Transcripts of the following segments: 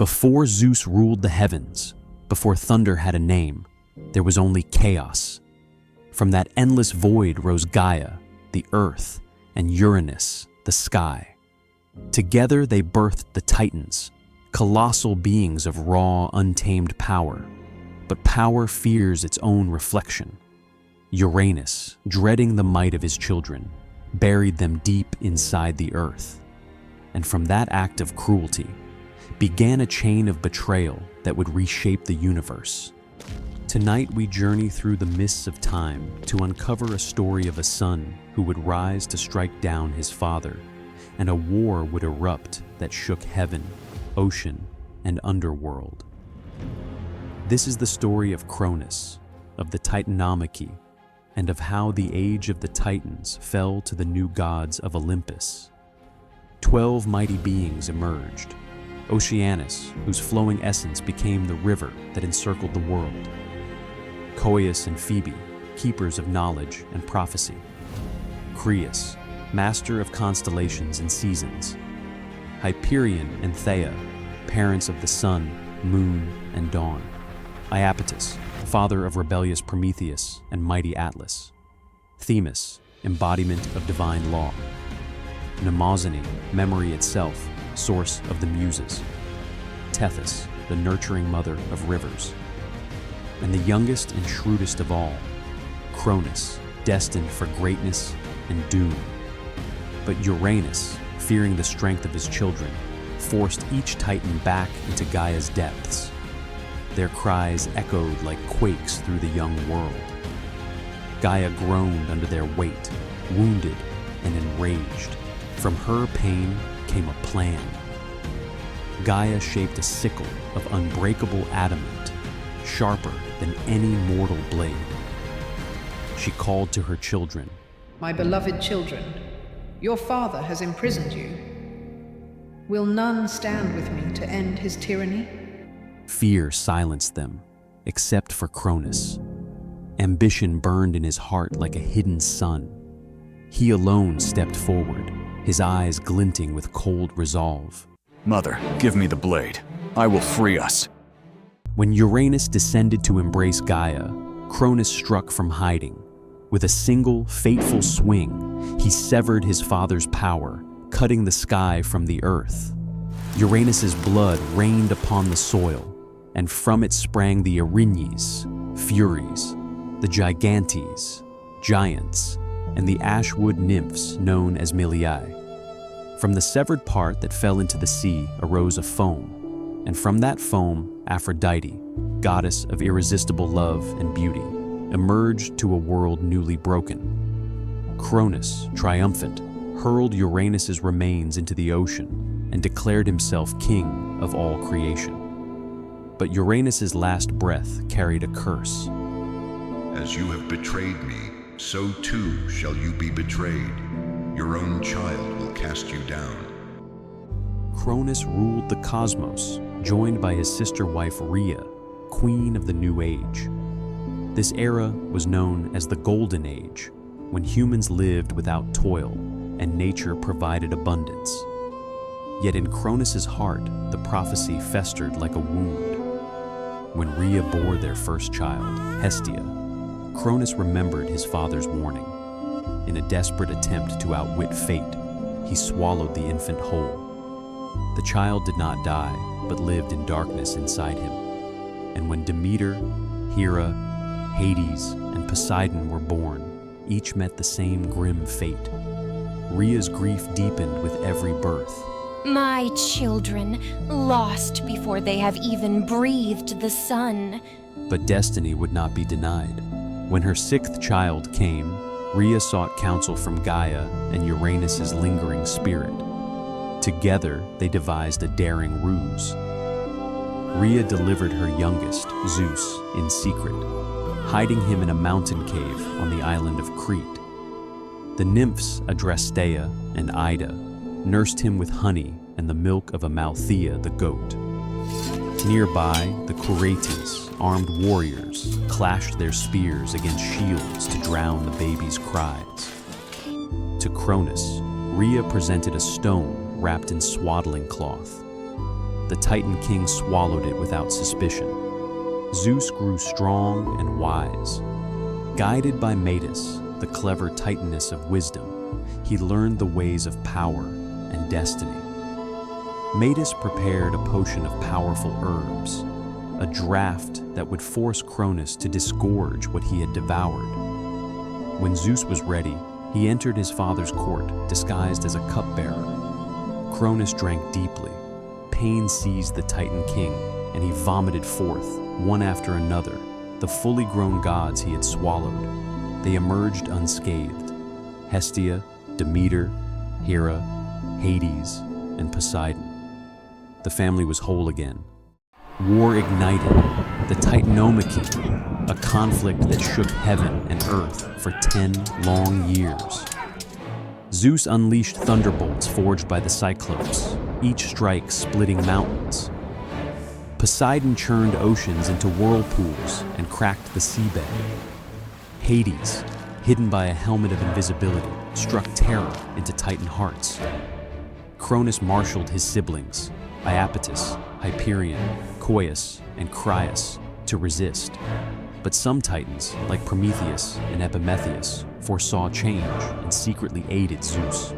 Before Zeus ruled the heavens, before thunder had a name, there was only chaos. From that endless void rose Gaia, the earth, and Uranus, the sky. Together they birthed the Titans, colossal beings of raw, untamed power. But power fears its own reflection. Uranus, dreading the might of his children, buried them deep inside the earth. And from that act of cruelty began a chain of betrayal that would reshape the universe. Tonight we journey through the mists of time to uncover a story of a son who would rise to strike down his father, and a war would erupt that shook heaven, ocean, and underworld. This is the story of Cronus, of the Titanomachy, and of how the age of the Titans fell to the new gods of Olympus. 12 mighty beings emerged. Oceanus, whose flowing essence became the river that encircled the world. Coeus and Phoebe, keepers of knowledge and prophecy. Creus, master of constellations and seasons. Hyperion and Theia, parents of the sun, moon, and dawn. Iapetus, father of rebellious Prometheus and mighty Atlas. Themis, embodiment of divine law. Mnemosyne, memory itself, source of the muses. Tethys, the nurturing mother of rivers. And the youngest and shrewdest of all, Cronus, destined for greatness and doom. But Uranus, fearing the strength of his children, forced each Titan back into Gaia's depths. Their cries echoed like quakes through the young world. Gaia groaned under their weight, wounded and enraged. From her pain came a plan. Gaia shaped a sickle of unbreakable adamant, sharper than any mortal blade. She called to her children. My beloved children, your father has imprisoned you. Will none stand with me to end his tyranny? Fear silenced them, except for Cronus. Ambition burned in his heart like a hidden sun. He alone stepped forward, his eyes glinting with cold resolve. Mother, give me the blade. I will free us. When Uranus descended to embrace Gaia, Cronus struck from hiding. With a single, fateful swing, he severed his father's power, cutting the sky from the earth. Uranus's blood rained upon the soil, and from it sprang the Erinyes, Furies, the Gigantes, Giants, and the Ashwood nymphs known as Miliae. From the severed part that fell into the sea arose a foam, and from that foam Aphrodite, goddess of irresistible love and beauty, emerged to a world newly broken. Cronus, triumphant, hurled Uranus's remains into the ocean and declared himself king of all creation. But Uranus's last breath carried a curse. As you have betrayed me, so too shall you be betrayed. Your own child will cast you down. Cronus ruled the cosmos, joined by his sister wife Rhea, queen of the New Age. This era was known as the Golden Age, when humans lived without toil and nature provided abundance. Yet in Cronus's heart, the prophecy festered like a wound. When Rhea bore their first child, Hestia, Cronus remembered his father's warning. In a desperate attempt to outwit fate, he swallowed the infant whole. The child did not die, but lived in darkness inside him. And when Demeter, Hera, Hades, and Poseidon were born, each met the same grim fate. Rhea's grief deepened with every birth. My children, lost before they have even breathed the sun. But destiny would not be denied. When her sixth child came, Rhea sought counsel from Gaia and Uranus's lingering spirit. Together, they devised a daring ruse. Rhea delivered her youngest, Zeus, in secret, hiding him in a mountain cave on the island of Crete. The nymphs Adrasteia and Ida nursed him with honey and the milk of Amalthea the goat. Nearby, the Curetes, armed warriors, clashed their spears against shields to drown the baby's cries. To Cronus, Rhea presented a stone wrapped in swaddling cloth. the Titan king swallowed it without suspicion. Zeus grew strong and wise. Guided by Metis, the clever Titaness of wisdom, he learned the ways of power and destiny. Metis prepared a potion of powerful herbs, a draught that would force Cronus to disgorge what he had devoured. When Zeus was ready, he entered his father's court disguised as a cupbearer. Cronus drank deeply. Pain seized the Titan king, and he vomited forth, one after another, the fully grown gods he had swallowed. They emerged unscathed: Hestia, Demeter, Hera, Hades, and Poseidon. The family was whole again. War ignited, the Titanomachy, a conflict that shook heaven and earth for 10 long years. Zeus unleashed thunderbolts forged by the Cyclops, each strike splitting mountains. Poseidon churned oceans into whirlpools and cracked the seabed. Hades, hidden by a helmet of invisibility, struck terror into Titan hearts. Cronus marshaled his siblings, Iapetus, Hyperion, Coeus, and Crius, to resist. But some Titans, like Prometheus and Epimetheus, foresaw change and secretly aided Zeus.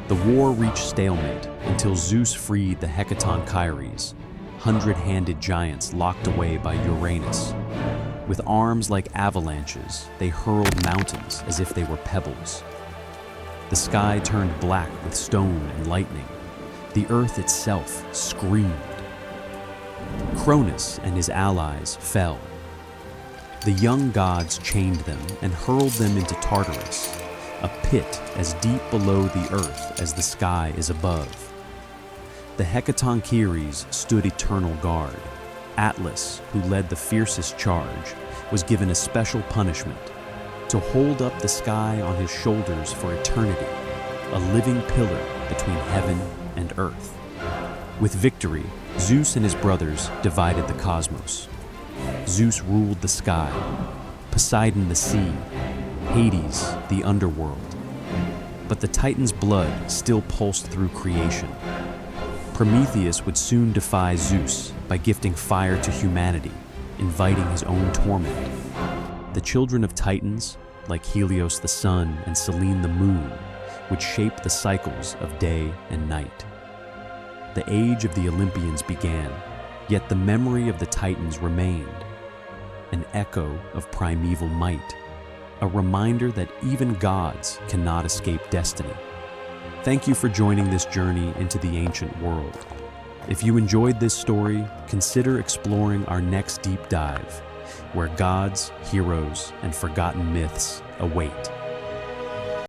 The war reached stalemate until Zeus freed the Hecaton-Kyries, 100-handed giants locked away by Uranus. With arms like avalanches, they hurled mountains as if they were pebbles. The sky turned black with stone and lightning. The earth itself screamed. Cronus and his allies fell. The young gods chained them and hurled them into Tartarus, a pit as deep below the earth as the sky is above. The Hecaton-Kyries stood eternal guard. Atlas, who led the fiercest charge, was given a special punishment: to hold up the sky on his shoulders for eternity, a living pillar between heaven and earth. With victory, Zeus and his brothers divided the cosmos. Zeus ruled the sky, Poseidon the sea, Hades the underworld. But the Titan's blood still pulsed through creation. Prometheus would soon defy Zeus by gifting fire to humanity, inviting his own torment. The children of Titans, like Helios the sun and Selene the moon, would shape the cycles of day and night. The age of the Olympians began, yet the memory of the Titans remained, an echo of primeval might, a reminder that even gods cannot escape destiny. Thank you for joining this journey into the ancient world. If you enjoyed this story, consider exploring our next deep dive, where gods, heroes, and forgotten myths await.